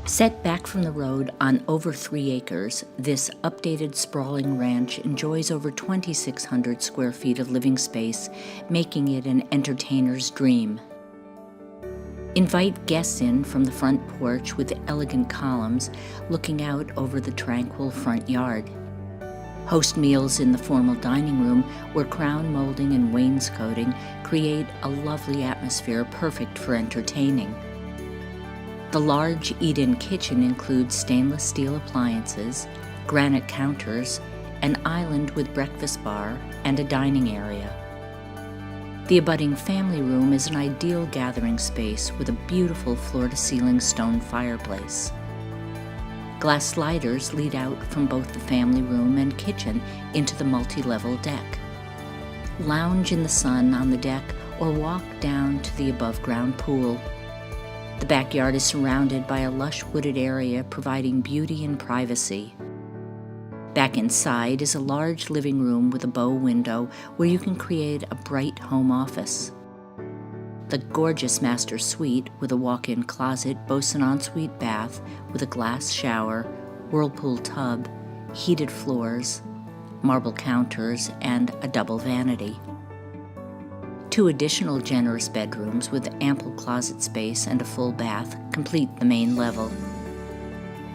Set back from the road on over 3 acres, this updated sprawling ranch enjoys over 2,600 square feet of living space, making it an entertainer's dream. Invite guests in from the front porch with elegant columns looking out over the tranquil front yard. Host meals in the formal dining room where crown molding and wainscoting create a lovely atmosphere perfect for entertaining. The large eat-in kitchen includes stainless steel appliances, granite counters, an island with breakfast bar, and a dining area. The abutting family room is an ideal gathering space with a beautiful floor-to-ceiling stone fireplace. Glass sliders lead out from both the family room and kitchen into the multi-level deck. Lounge in the sun on the deck or walk down to the above-ground pool. The backyard is surrounded by a lush wooded area providing beauty and privacy. Back inside is a large living room with a bow window where you can create a bright home office. The gorgeous master suite with a walk-in closet boasts an ensuite bath with a glass shower, whirlpool tub, heated floors, marble counters, and a double vanity. 2 additional generous bedrooms with ample closet space and a full bath complete the main level.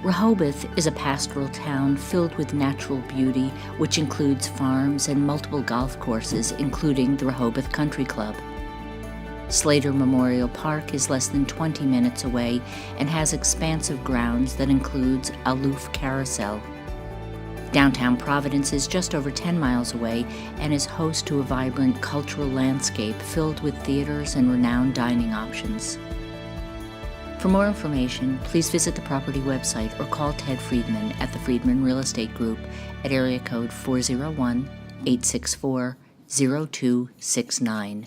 Rehoboth is a pastoral town filled with natural beauty, which includes farms and multiple golf courses, including the Rehoboth Country Club. Slater Memorial Park is less than 20 minutes away and has expansive grounds that includes a Loof Carousel. Downtown Providence is just over 10 miles away and is host to a vibrant cultural landscape filled with theaters and renowned dining options. For more information, please visit the property website or call Ted Friedman at the Friedman Real Estate Group at area code 401-864-0269.